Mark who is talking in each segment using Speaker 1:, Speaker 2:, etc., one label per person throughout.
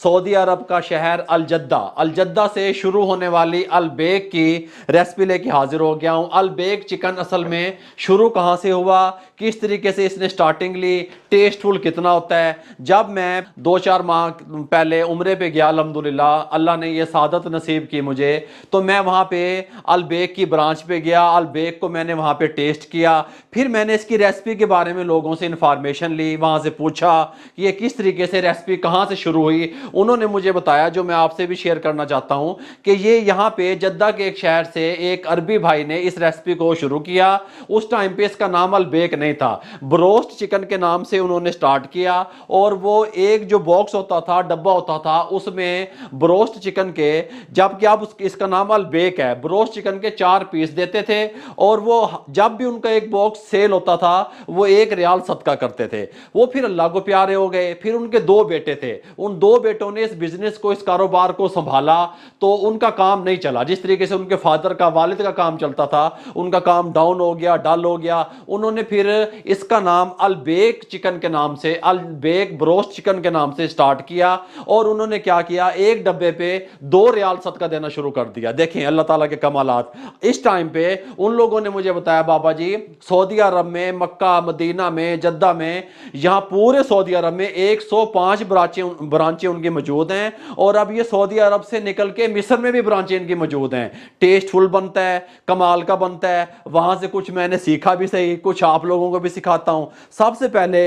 Speaker 1: Saudi अरब का शहर अल जद्दा से शुरू होने वाली अल-बेक की रेसिपी लेके हाजिर हो गया हूँ। अल-बेक चिकन असल में शुरू कहाँ से हुआ, किस तरीके से इसने स्टार्टिंग ली, टेस्टफुल कितना होता है। जब मैं 2-4 माह पहले उम्रे पे गया, अल्हम्दुलिल्लाह अल्लाह ने ये सादत नसीब की मुझे, तो मैं वहाँ पे अल-बेक की ब्रांच पे गया, अल-बेक को मैंने वहाँ पे टेस्ट किया। फिर मैंने इसकी रेसिपी के बारे में लोगों से इंफॉर्मेशन ली, वहाँ से पूछा कि ये किस तरीके से रेसिपी कहाँ से शुरू हुई। उन्होंने मुझे बताया, जो मैं आपसे भी शेयर करना चाहता हूँ, कि ये यहाँ पे जद्दा के एक शहर से एक अरबी भाई ने इस रेसिपी को शुरू किया। उस टाइम पे इसका नाम अल-बेक नहीं था, ब्रोस्ट चिकन के नाम से उन्होंने स्टार्ट किया। और वो एक जो बॉक्स होता था, डब्बा होता था, उसमें ब्रोस्ट चिकन के, जबकि अब इसका नाम अल-बेक है, ब्रोस्ट चिकन के 4 पीस देते थे। और वो जब भी उनका एक बॉक्स सेल होता था वो 1 रियाल सदका करते थे। वो फिर अल्लाह को प्यारे हो गए। फिर उनके 2 बेटे थे, उन 2 बेटों ने इस बिजनेस को, इस कारोबार को संभाला, तो उनका काम नहीं चला जिस तरीके से उनके फादर का, वालिद का काम चलता था। उनका काम डाउन हो गया, डल हो गया। उन्होंने फिर इसका नाम अल-बेक चिकन के नाम से, अल-बेक ब्रोस्ट चिकन के नाम से स्टार्ट किया। और उन्होंने क्या किया, एक डब्बे पे 2 रियाल सदका देना शुरू कर दिया। देखें अल्लाह ताला के कमालात। इस टाइम पे उन लोगों ने मुझे बताया, बाबा जी सऊदी अरब में, मक्का मदीना में, जद्दा में, यहाँ पूरे सऊदी अरब में 105 ब्रांचें उनकी मौजूद हैं। और अब ये सऊदी अरब से निकल के मिस्र में भी ब्रांचें इनकी मौजूद हैं। टेस्टफुल बनता है, कमाल का बनता है। वहां से कुछ मैंने सीखा भी सही, कुछ आप लोगों को भी सिखाता हूं। सबसे पहले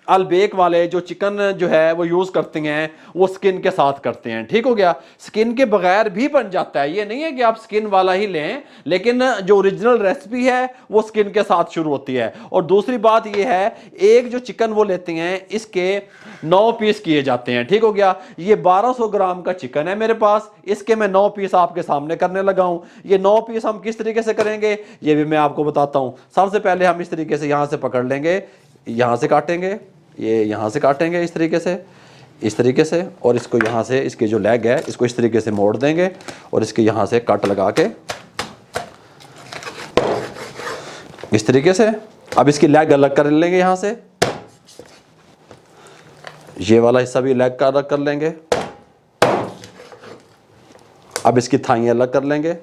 Speaker 1: अल-बेक वाले जो चिकन जो है वो यूज करते हैं, वो स्किन के साथ करते हैं, ठीक हो गया। स्किन के बगैर भी बन जाता है, ये नहीं है कि आप स्किन वाला ही लें, लेकिन जो ओरिजिनल रेसिपी है वो स्किन के साथ शुरू होती है। और दूसरी बात ये है, एक जो चिकन वो लेते हैं, इसके 9 पीस किए जाते हैं, ठीक हो गया। ये 1200 ग्राम का चिकन है मेरे पास, इसके मैं 9 पीस आपके सामने करने लगा हूं। ये 9 पीस हम किस तरीके से करेंगे ये भी मैं आपको बताता हूं। सबसे पहले हम इस तरीके से यहां से पकड़ लेंगे, यहां से काटेंगे, ये यहाँ से काटेंगे इस तरीके से, और इसको यहाँ से, इसके जो लेग है इसको इस तरीके से मोड़ देंगे, और इसके यहाँ से कट लगा के इस तरीके से। अब इसकी लेग अलग कर लेंगे, यहाँ से ये वाला हिस्सा भी लेग का अलग कर लेंगे। अब इसकी थाई अलग कर लेंगे।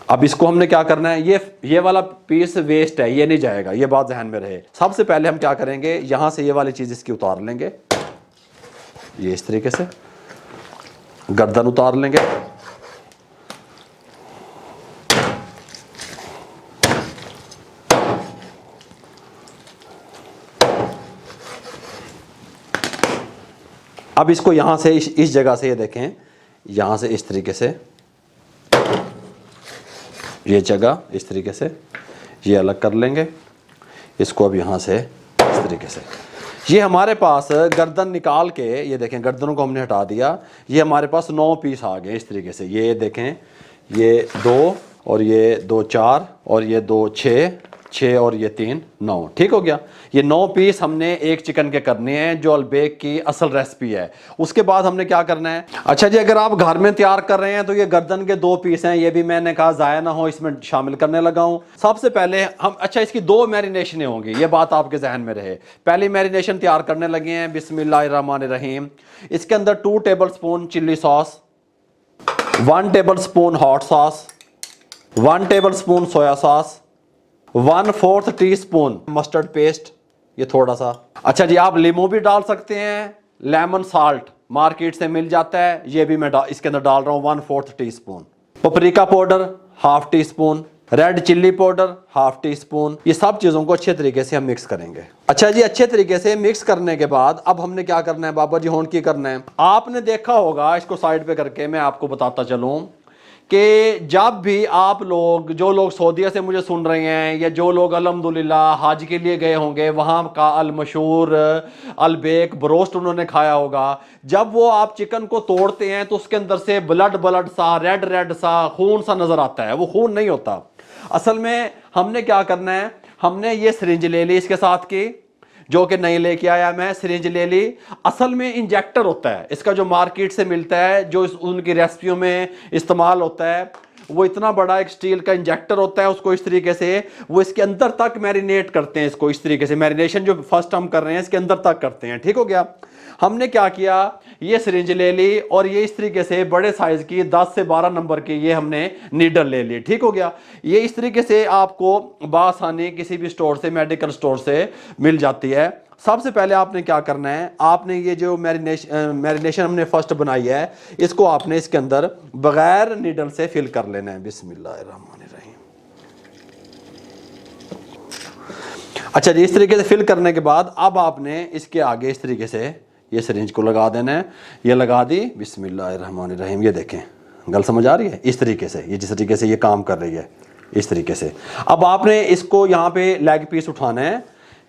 Speaker 1: अब इसको हमने क्या करना है, ये वाला पीस वेस्ट है, ये नहीं जाएगा, ये बात ध्यान में रहे। सबसे पहले हम क्या करेंगे, यहां से ये वाली चीज इसकी उतार लेंगे, ये इस तरीके से गर्दन उतार लेंगे। अब इसको यहां से इस जगह से, ये देखें, यहां से इस तरीके से, ये जगह इस तरीके से ये अलग कर लेंगे। इसको अब यहाँ से इस तरीके से, ये हमारे पास गर्दन निकाल के, ये देखें गर्दनों को हमने हटा दिया। ये हमारे पास 9 पीस आ गए इस तरीके से। ये देखें, ये 2 और ये 2 4 और ये 2 6 और ये 3 9, ठीक हो गया। ये 9 पीस हमने एक चिकन के करने हैं, जो अल-बेक की असल रेसिपी है। उसके बाद हमने क्या करना है, अच्छा जी, अगर आप घर में तैयार कर रहे हैं तो ये गर्दन के 2 पीस हैं, ये भी मैंने कहा ज़ाया ना हो, इसमें शामिल करने लगा हूं। सबसे पहले हम, अच्छा, इसकी 2 मैरिनेशनें होंगी, ये बात आपके जहन में रहे। पहली मैरिनेशन तैयार करने लगे हैं, बिस्मिल्लाहिर्रहमानिर्रहीम। इसके अंदर 2 table spoon chilli sauce, 1 table spoon hot sauce, 1 table spoon soya sauce, 1/4 teaspoon mustard paste, ये थोड़ा सा। अच्छा जी, आप लीमू भी डाल सकते हैं, लेमन साल्ट मार्केट से मिल जाता है, ये भी मैं इसके अंदर डाल रहा हूँ 1/4 teaspoon. Paprika powder 1/2 teaspoon, red chilli powder 1/2 teaspoon. ये सब चीज़ों को अच्छे तरीके से हम मिक्स करेंगे। अच्छा जी, अच्छे तरीके से मिक्स करने के बाद अब हमने क्या करना है बाबा जी, होंड की करना है। आपने देखा होगा, इसको साइड पे करके मैं आपको बताता चलूँ कि जब भी आप लोग, जो लोग सऊदीया से मुझे सुन रहे हैं, या जो लोग अल्हम्दुलिल्लाह हज के लिए गए होंगे, वहाँ का अल-मशहूर अल-बेक ब्रोस्ट उन्होंने खाया होगा। जब वो आप चिकन को तोड़ते हैं तो उसके अंदर से ब्लड सा, रेड सा, खून सा नज़र आता है। वो खून नहीं होता। असल में हमने क्या करना है, हमने ये सिरिंज ले ली इसके साथ की, जो कि नहीं लेके आया मैं, सिरिंज ले ली। असल में इंजेक्टर होता है इसका, जो मार्केट से मिलता है, जो उनकी रेसिपियों में इस्तेमाल होता है, वो इतना बड़ा एक स्टील का इंजेक्टर होता है, उसको इस तरीके से वो इसके अंदर तक मैरिनेट करते हैं। इसको इस तरीके से मैरिनेशन जो फर्स्ट हम कर रहे हैं इसके अंदर तक करते हैं। ठीक हो गया। हमने क्या किया, ये सिरिंज ले ली और ये इस तरीके से बड़े साइज की 10 से 12 नंबर की ये हमने नीडल ले ली। ठीक हो गया। ये इस तरीके से आपको बासानी किसी भी स्टोर से, मेडिकल स्टोर से मिल जाती है। सबसे पहले आपने क्या करना है, आपने ये जो मैरिनेशन हमने फर्स्ट बनाई है इसको आपने इसके अंदर बगैर नीडल से फिल कर लेना है। बिस्मिल्लाहिर्रहमानिर्रहीम। अच्छा जी, इस तरीके से फिल करने के बाद अब आपने इसके आगे इस तरीके से ये सिरिंज को लगा देना है। ये लगा दी, बिस्मिल्लाहिर्रहमानिर्रहीम। ये देखें, गल समझ आ रही है। इस तरीके से ये जिस तरीके से ये काम कर रही है इस तरीके से। अब आपने इसको यहाँ पे लेग पीस उठाना है,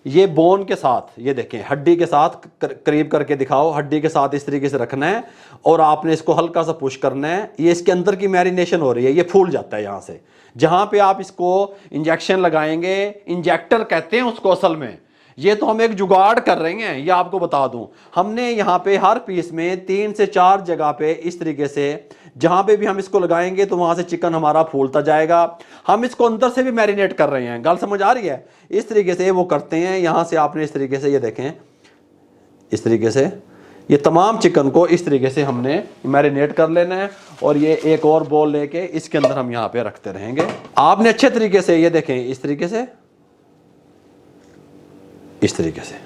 Speaker 1: ये बोन के साथ, ये देखें हड्डी के साथ, करीब करके दिखाओ, हड्डी के साथ इस तरीके से रखना है और आपने इसको हल्का सा पुश करना है। ये इसके अंदर की मैरिनेशन हो रही है, ये फूल जाता है यहाँ से। जहाँ पे आप इसको इंजेक्शन लगाएंगे, इंजेक्टर कहते हैं उसको असल में, ये तो हम एक जुगाड़ कर रहे हैं, ये आपको बता दूं। हमने यहाँ पे हर पीस में 3 से 4 जगह पे इस तरीके से जहाँ पे भी हम इसको लगाएंगे तो वहाँ से चिकन हमारा फूलता जाएगा। हम इसको अंदर से भी मैरिनेट कर रहे हैं, गल समझ आ रही है। इस तरीके से वो करते हैं। यहाँ से आपने इस तरीके से, ये देखें इस तरीके से ये तमाम चिकन को इस तरीके से हमने मैरिनेट कर लेना है। और ये एक और बोल लेके इसके अंदर हम यहाँ पे रखते रहेंगे। आपने अच्छे तरीके से, ये देखें इस तरीके से, इस तरीके से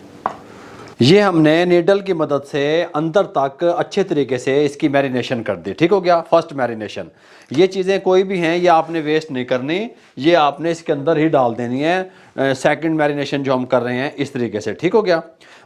Speaker 1: ये हमने नीडल की मदद से अंदर तक अच्छे तरीके से इसकी मैरिनेशन कर दी। ठीक हो गया। फर्स्ट मैरिनेशन, ये चीज़ें कोई भी हैं ये आपने वेस्ट नहीं करनी, ये आपने इसके अंदर ही डाल देनी है। सेकंड मैरिनेशन जो हम कर रहे हैं इस तरीके से। ठीक हो गया।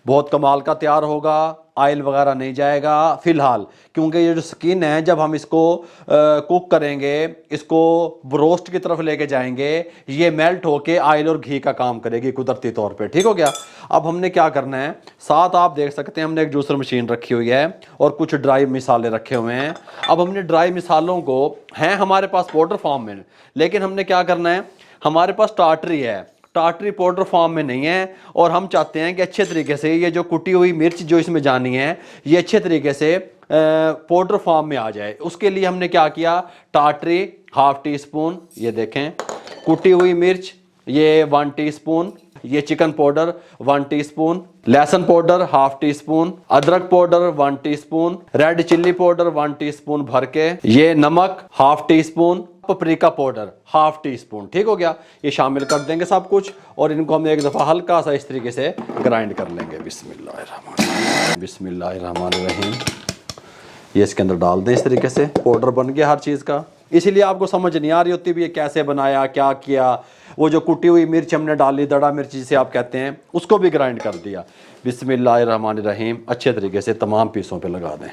Speaker 1: बहुत कमाल का तैयार होगा, ऑयल वगैरह नहीं जाएगा फिलहाल, क्योंकि ये जो स्किन है जब हम इसको कुक करेंगे, इसको ब्रोस्ट की तरफ लेके जाएंगे, ये मेल्ट होके ऑयल और घी का काम करेगी कुदरती तौर पे। ठीक हो गया। अब हमने क्या करना है, साथ आप देख सकते हैं हमने एक जूसर मशीन रखी हुई है और कुछ ड्राई मिसाले रखे हुए हैं। अब हमने ड्राई मिसालों को, हैं हमारे पास पाउडर फॉर्म में, लेकिन हमने क्या करना है, हमारे पास टाटरी है, टाटरी पाउडर फॉर्म में नहीं है और हम चाहते हैं कि अच्छे तरीके से ये जो कुटी हुई मिर्च जो इसमें जानी है ये अच्छे तरीके से पाउडर फॉर्म में आ जाए। उसके लिए हमने क्या किया, टाटरी ½ टीस्पून, ये देखें कुटी हुई मिर्च ये 1 टीस्पून, ये चिकन पाउडर 1 टीस्पून, लहसुन पाउडर ½ टीस्पून, अदरक powder 1 teaspoon, red chilli powder 1 teaspoon भर के, ये नमक ½ टीस्पून, पपरिका पाउडर ½ टीस्पून। ठीक हो गया। ये शामिल कर देंगे सब कुछ और इनको हम एक दफ़ा हल्का सा इस तरीके से ग्राइंड कर लेंगे। बिस्मिल्लाहिर्रहमानिर्रहीम। ये इसके अंदर डाल दें, इस तरीके से पाउडर बन गया हर चीज़ का। इसीलिए आपको समझ नहीं आ रही होती भी ये कैसे बनाया, क्या किया। वो जो कुटी हुई मिर्च हमने डाली, दड़ा मिर्च जिसे आप कहते हैं, उसको भी ग्राइंड कर दिया। बिस्मिल्लाहिर्रहमानिर्रहीम। अच्छे तरीके से तमाम पीसों पे लगा दें।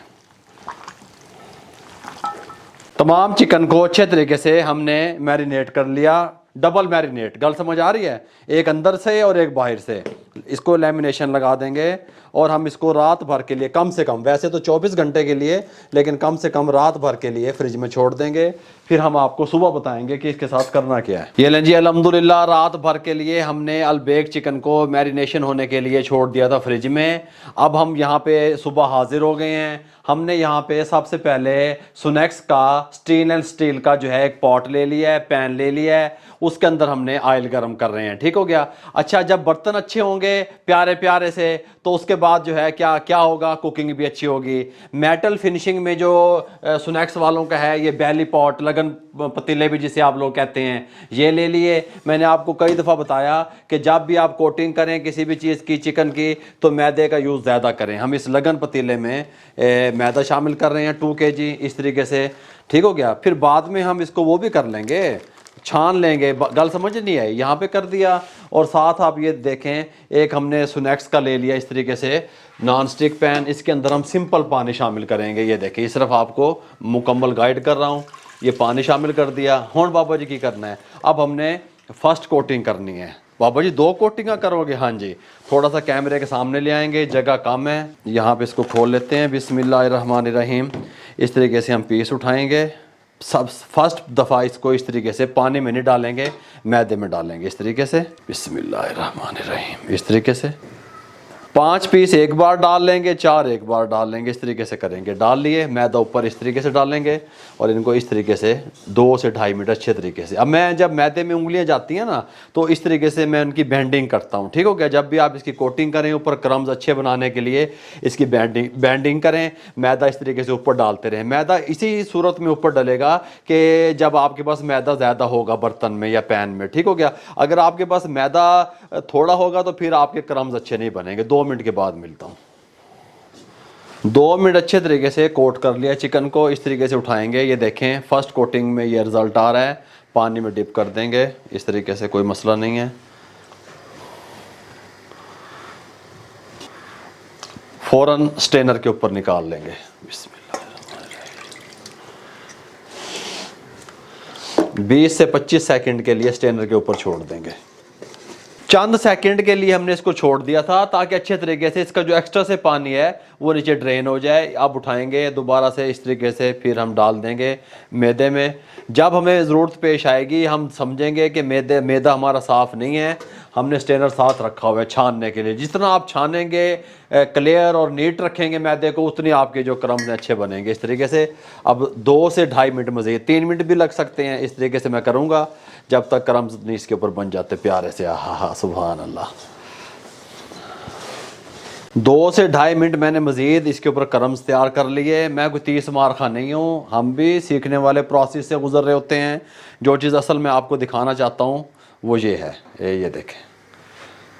Speaker 1: तमाम चिकन को अच्छे तरीके से हमने मैरिनेट कर लिया, डबल मैरिनेट, गल समझ आ रही है, एक अंदर से और एक बाहर से। इसको लेमिनेशन लगा देंगे और हम इसको रात भर के लिए, कम से कम, वैसे तो 24 घंटे के लिए, लेकिन कम से कम रात भर के लिए फ्रिज में छोड़ देंगे। फिर हम आपको सुबह बताएंगे कि इसके साथ करना क्या है। ये लें जी, अल्हम्दुलिल्लाह रात भर के लिए हमने अलबेक चिकन को मैरिनेशन होने के लिए छोड़ दिया था फ्रिज में। अब हम यहाँ पे सुबह हाजिर हो गए हैं। हमने यहाँ पे सबसे पहले सुनेक्स का स्टेनलेस स्टील का जो है एक पॉट ले लिया है, पैन ले लिया है, उसके अंदर हमने ऑयल गर्म कर रहे हैं। ठीक हो गया। अच्छा, जब बर्तन अच्छे होंगे प्यारे प्यारे से तो उसके बाद जो है क्या क्या होगा, कुकिंग भी अच्छी होगी। मेटल फिनिशिंग में जो सुनेक्स वालों का है, ये बैली पॉट, लगन पतीले भी जिसे आप लोग कहते हैं, ये ले लिए। मैंने आपको कई दफ़ा बताया कि जब भी आप कोटिंग करें किसी भी चीज़ की, चिकन की, तो मैदे का यूज़ ज़्यादा करें। हम इस लगन पतीले में मैदा शामिल कर रहे हैं 2 kg इस तरीके से। ठीक हो गया। फिर बाद में हम इसको वो भी कर लेंगे, छान लेंगे, गल समझ नहीं आई, यहाँ पे कर दिया। और साथ आप ये देखें, एक हमने सुनेक्स का ले लिया इस तरीके से नॉन स्टिक पैन, इसके अंदर हम सिंपल पानी शामिल करेंगे। ये देखें, सिर्फ आपको मुकम्मल गाइड कर रहा हूँ। ये पानी शामिल कर दिया। हुण बाबा जी की करना है, अब हमने फर्स्ट कोटिंग करनी है। बाबा जी 2 कोटिंगा करोगे? हाँ जी। थोड़ा सा कैमरे के सामने ले आएंगे, जगह कम है। यहाँ पे इसको खोल लेते हैं। बिस्मिल्लाहिर्रहमानिर्रहीम। इस तरीके से हम पीस उठाएंगे। सब फर्स्ट दफ़ा इसको इस तरीके से पानी में नहीं डालेंगे, मैदे में डालेंगे इस तरीके से। बिस्मिल्लाहिर्रहमानिर्रहीम। इस तरीके से 5 पीस एक बार डाल लेंगे, 4 एक बार डाल लेंगे, इस तरीके से करेंगे। डाल लिए, मैदा ऊपर इस तरीके से डालेंगे और इनको इस तरीके से 2 से 2.5 मिनट अच्छे तरीके से। अब मैं जब मैदे में उंगलियां जाती हैं ना, तो इस तरीके से मैं उनकी बैंडिंग करता हूँ, ठीक हो गया। जब भी आप इसकी कोटिंग करें ऊपर क्रम्स अच्छे बनाने के लिए इसकी बैंडिंग करें, मैदा इस तरीके से ऊपर डालते रहें। मैदा इसी सूरत में ऊपर डलेगा कि जब आपके पास मैदा ज़्यादा होगा बर्तन में या पैन में, ठीक हो गया। अगर आपके पास मैदा थोड़ा होगा तो फिर आपके क्रम्स अच्छे नहीं बनेंगे। 2 मिनट के बाद मिलता हूँ। 2 मिनट अच्छे तरीके से कोट कर लिया चिकन को, इस तरीके से उठाएंगे। ये देखें फर्स्ट कोटिंग में ये रिजल्ट आ रहा है। पानी में डिप कर देंगे इस तरीके से, कोई मसला नहीं है। फौरन स्ट्रेनर के ऊपर निकाल लेंगे। बिस्मिल्लाह। 20 से 25 सेकंड के लिए स्ट्रेनर के ऊपर छोड़ देंगे। चंद सेकंड के लिए हमने इसको छोड़ दिया था ताकि अच्छे तरीके से इसका जो एक्स्ट्रा से पानी है वो नीचे ड्रेन हो जाए। अब उठाएंगे दोबारा से इस तरीके से, फिर हम डाल देंगे मैदे में। जब हमें ज़रूरत पेश आएगी हम समझेंगे कि मैदा हमारा साफ़ नहीं है, हमने स्ट्रेनर साथ रखा हुआ है छानने के लिए। जितना आप छानेंगे क्लियर और नीट रखेंगे मैदे को, उतनी आपके जो क्रम्स अच्छे बनेंगे इस तरीके से। अब 2 से 2.5 मिनट मज़ीद, 3 मिनट भी लग सकते हैं। इस तरीके से मैं करूँगा जब तक क्रम्स नहीं इसके ऊपर बन जाते प्यारे से। हाँ सुभान अल्लाह। 2 से 2.5 मिनट मैंने मज़ीद इसके ऊपर क्रम्स तैयार कर लिए। मैं कोई 30 मार खा नहीं हूँ, हम भी सीखने वाले प्रोसेस से गुजर रहे होते हैं। जो चीज़ असल में आपको दिखाना चाहता हूँ वो ये है, ये देखें,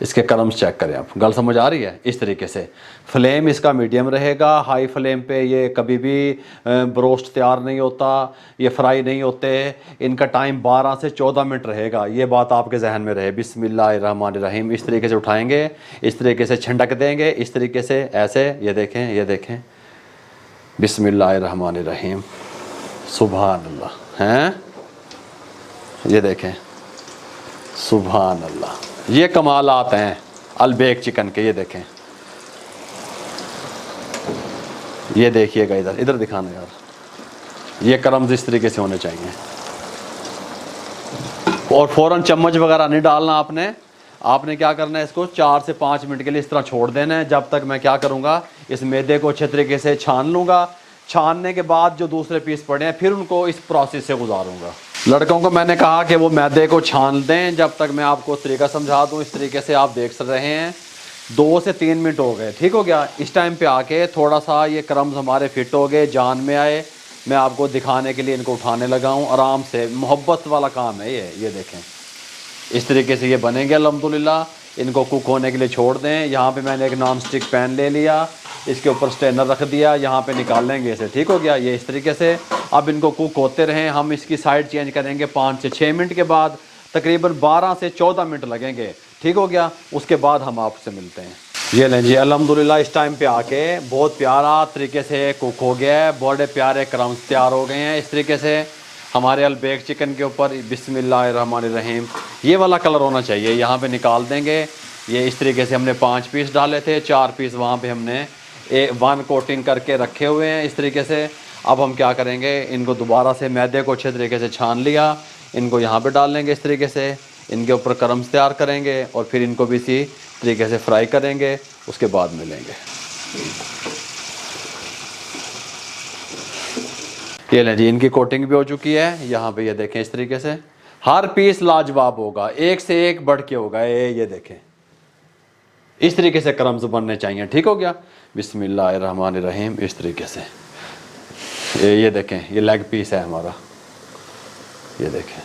Speaker 1: इसके क्रम्स चेक करें आप। गल समझ आ रही है? इस तरीके से फ्लेम इसका मीडियम रहेगा। हाई फ्लेम पे ये कभी भी ब्रोस्ट तैयार नहीं होता, ये फ्राई नहीं होते। इनका टाइम 12 से 14 मिनट रहेगा, ये बात आपके जहन में रहे। बिस्मिल्लाहिर्रहमानिर्रहीम। इस तरीके से उठाएंगे, इस तरीके से छिंडक देंगे, इस तरीके से ऐसे। ये देखें, ये देखें। बिस्मिल्लाहिर्रहमानिर्रहीम। सुभान अल्लाह। हैं, ये देखें, सुभान अल्लाह। ये कमालात हैं अलबेक चिकन के। ये देखें, ये देखिएगा, इधर इधर दिखाना यार। ये क्रम्स इस तरीके से होने चाहिए और फ़ौरन चम्मच वगैरह नहीं डालना आपने क्या करना है, इसको 4 से 5 मिनट के लिए इस तरह छोड़ देना है। जब तक मैं क्या करूँगा, इस मैदे को अच्छे तरीके से छान लूँगा। छानने के बाद जो दूसरे पीस पड़े हैं फिर उनको इस प्रोसेस से गुजारूँगा। लड़कों को मैंने कहा कि वो मैदे को छान दें। जब तक मैं आपको तरीका समझा दूं, इस तरीके से आप देख रहे हैं 2 से 3 मिनट हो गए, ठीक हो गया। इस टाइम पे आके थोड़ा सा ये क्रम्स हमारे फिट हो गए, जान में आए। मैं आपको दिखाने के लिए इनको उठाने लगा हूँ आराम से। मोहब्बत वाला काम है ये देखें, इस तरीके से ये बनेंगे अल्हम्दुलिल्लाह। इनको कुक होने के लिए छोड़ दें। यहाँ पे मैंने एक नॉन स्टिक पैन ले लिया, इसके ऊपर स्ट्रेनर रख दिया, यहाँ पे निकाल लेंगे इसे, ठीक हो गया। ये इस तरीके से अब इनको कुक होते रहें। हम इसकी साइड चेंज करेंगे 5 से 6 मिनट के बाद, तकरीबन 12 से 14 मिनट लगेंगे, ठीक हो गया। उसके बाद हम आपसे मिलते हैं। ये लें जी, अल्हम्दुलिल्लाह इस टाइम पे आके बहुत प्यारा तरीके से कुक हो गया है। बड़े प्यारे क्रम्स तैयार हो गए हैं इस तरीके से हमारे अलबेक चिकन के ऊपर। बिस्मिल्लाहिर्रहमानिर्रहीम। ये वाला कलर होना चाहिए। यहाँ पे निकाल देंगे। ये इस तरीके से हमने 5 पीस डाले थे, 4 पीस वहाँ पे हमने 1 कोटिंग करके रखे हुए हैं इस तरीके से। अब हम क्या करेंगे, इनको दोबारा से मैदे को अच्छे तरीके से छान लिया, इनको यहाँ पे डाल लेंगे इस तरीके से। इनके ऊपर क्रम्स तैयार करेंगे और फिर इनको भी इसी तरीके से फ्राई करेंगे। उसके बाद मिलेंगे। ये लें जी, इनकी कोटिंग भी हो चुकी है। यहाँ पे ये देखें, इस तरीके से हर पीस लाजवाब होगा, एक से एक बढ़ के होगा। ये देखें, इस तरीके से क्रम्स बनने चाहिए, ठीक हो गया। बिस्मिल्लाहिर्रहमानिर्रहीम। इस तरीके से ये देखें, ये लेग पीस है हमारा। ये देखें,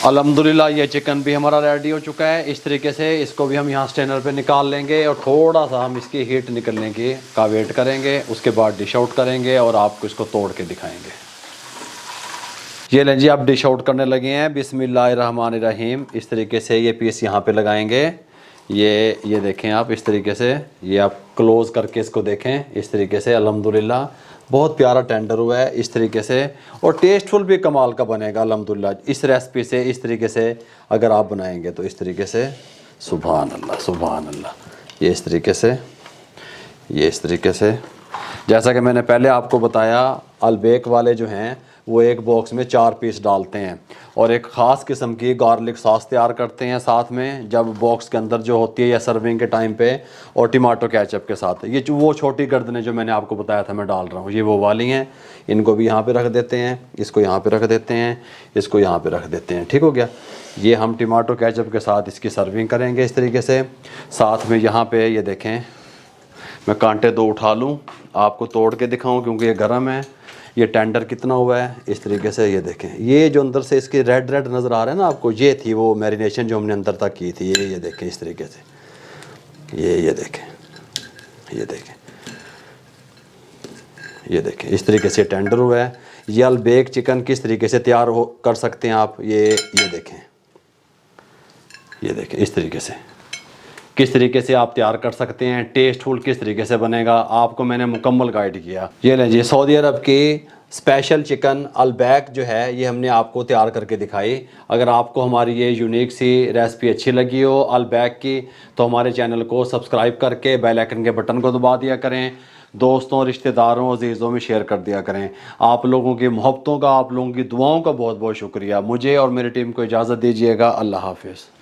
Speaker 1: अल्हम्दुलिल्लाह ये चिकन भी हमारा रेडी हो चुका है। इस तरीके से इसको भी हम यहाँ स्ट्रेनर पे निकाल लेंगे और थोड़ा सा हम इसकी हीट निकलने की का वेट करेंगे। उसके बाद डिश आउट करेंगे और आपको इसको तोड़ के दिखाएंगे। ये लें जी, आप डिश आउट करने लगे हैं। बिस्मिल्लाहिर्रहमानिर्रहीम। इस तरीके से ये पीस यहाँ पे लगाएंगे। ये देखें आप, इस तरीके से ये आप क्लोज़ करके इसको देखें। इस तरीके से अल्हम्दुलिल्लाह बहुत प्यारा टेंडर हुआ है इस तरीके से, और टेस्टफुल भी कमाल का बनेगा अल्हम्दुलिल्लाह। इस रेसिपी से इस तरीके से अगर आप बनाएंगे तो इस तरीके से, सुभान अल्लाह सुभान अल्लाह। ये इस तरीके से, ये इस तरीके से, जैसा कि मैंने पहले आपको बताया, अलबेक वाले जो हैं वो एक बॉक्स में 4 पीस डालते हैं और एक ख़ास किस्म की गार्लिक सॉस तैयार करते हैं साथ में, जब बॉक्स के अंदर जो होती है या सर्विंग के टाइम पे, और टमाटो केचप के साथ। ये वो छोटी गर्दनें जो मैंने आपको बताया था मैं डाल रहा हूँ, ये वो वाली हैं। इनको भी यहाँ पे रख देते हैं, इसको यहाँ पे रख देते हैं, इसको यहाँ पे रख देते हैं। ठीक हो गया। ये हम टमाटो केचप के साथ इसकी सर्विंग करेंगे इस तरीके से। साथ में यहाँ पे ये देखें, मैं कांटे 2 उठा लूँ, आपको तोड़ के दिखाऊँ क्योंकि ये गर्म है। ये टेंडर कितना हुआ है इस तरीके से, ये देखें। ये जो अंदर से इसके रेड रेड नज़र आ रहा है ना आपको, ये थी वो मैरिनेशन जो हमने अंदर तक की थी। ये देखें इस तरीके से, ये देखें, ये देखें, ये देखें, इस तरीके से टेंडर हुआ है। ये अल बेक चिकन किस तरीके से तैयार कर सकते हैं आप, ये देखें, ये देखें इस तरीके से किस तरीके से आप तैयार कर सकते हैं। टेस्टफुल किस तरीके से बनेगा आपको मैंने मुकम्मल गाइड किया। ये लें जी, सऊदी अरब की स्पेशल चिकन अल बेक जो है ये हमने आपको तैयार करके दिखाई। अगर आपको हमारी ये यूनिक सी रेसिपी अच्छी लगी हो अल बेक की, तो हमारे चैनल को सब्सक्राइब करके बेल आइकन के बटन को दबा दिया करें। दोस्तों, रिश्तेदारों, अजीज़ों में शेयर कर दिया करें। आप लोगों की मोहब्बतों का, आप लोगों की दुआओं का बहुत बहुत शुक्रिया। मुझे और मेरी टीम को इजाज़त दीजिएगा। अल्लाह हाफिज़।